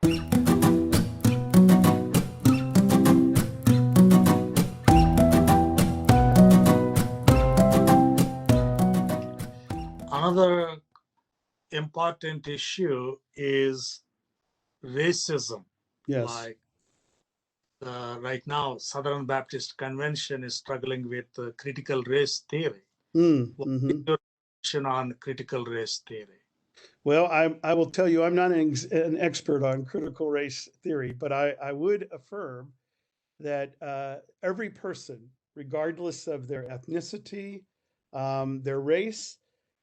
Another important issue is racism. Yes. Like right now, Southern Baptist Convention is struggling with critical race theory. What is your position on critical race theory? Well, I will tell you, I'm not an expert on critical race theory, but I would affirm that every person, regardless of their ethnicity, their race,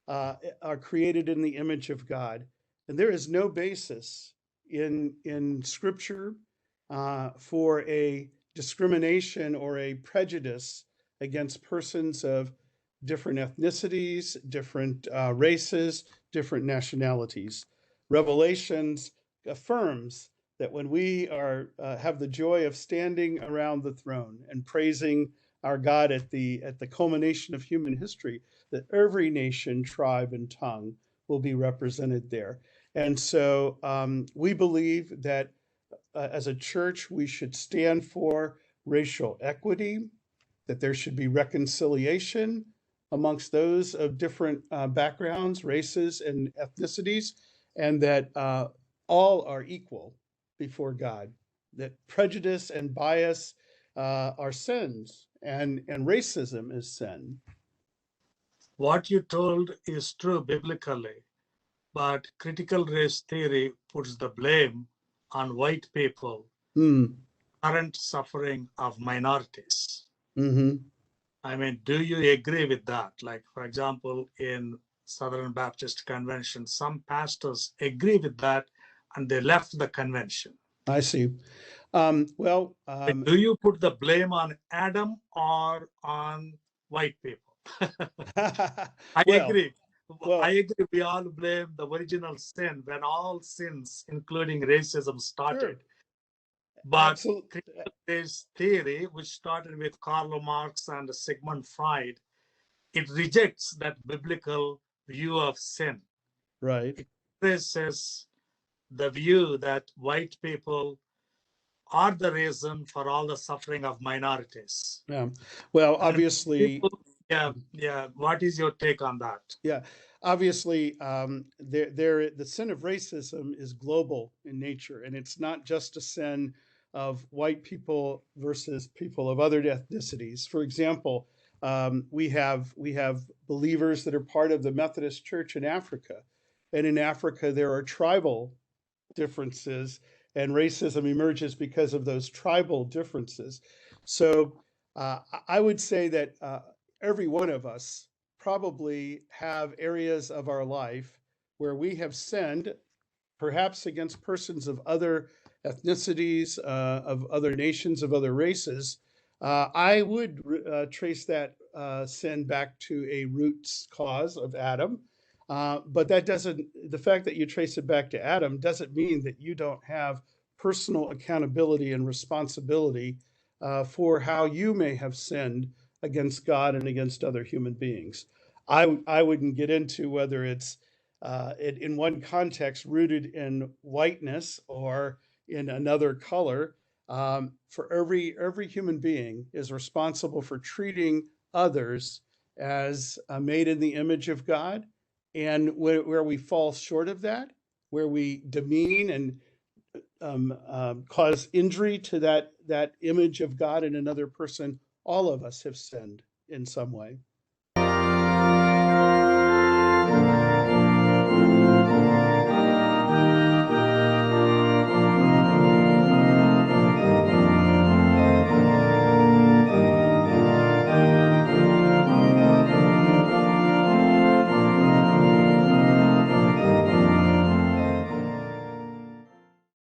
are created in the image of God. And there is no basis in Scripture for a discrimination or a prejudice against persons of different ethnicities, different races, different nationalities. Revelations affirms that when we are have the joy of standing around the throne and praising our God at the culmination of human history, that every nation, tribe, and tongue will be represented there. And so we believe that as a church, we should stand for racial equity, that there should be reconciliation amongst those of different backgrounds, races, and ethnicities, and that all are equal before God, that prejudice and bias are sins, and racism is sin. What you told is true biblically, but critical race theory puts the blame on white people, current suffering of minorities. I mean, do you agree with that? Like, for example, in Southern Baptist Convention, some pastors agree with that and they left the convention. I see. Do you put the blame on Adam or on white people? I agree. I agree. We all blame the original sin when all sins, including racism, started. Sure. But critical race theory, which started with Karl Marx and Sigmund Freud, it rejects that biblical view of sin. Right. It embraces the view that white people are the reason for all the suffering of minorities. Yeah. Well, obviously. Yeah. What is your take on that? Yeah. Obviously, the sin of racism is global in nature, and it's not just a sin of white people versus people of other ethnicities. For example, we have believers that are part of the Methodist Church in Africa, and in Africa there are tribal differences, and racism emerges because of those tribal differences. So I would say that every one of us probably have areas of our life where we have sinned, perhaps against persons of other ethnicities, of other nations, of other races. I would trace that sin back to a roots cause of Adam. But that doesn't, the fact that you trace it back to Adam doesn't mean that you don't have personal accountability and responsibility for how you may have sinned against God and against other human beings. I wouldn't get into whether it's in one context rooted in whiteness or in another color. For every human being is responsible for treating others as made in the image of God, and where we fall short of that, where we demean and cause injury to that image of God in another person, all of us have sinned in some way.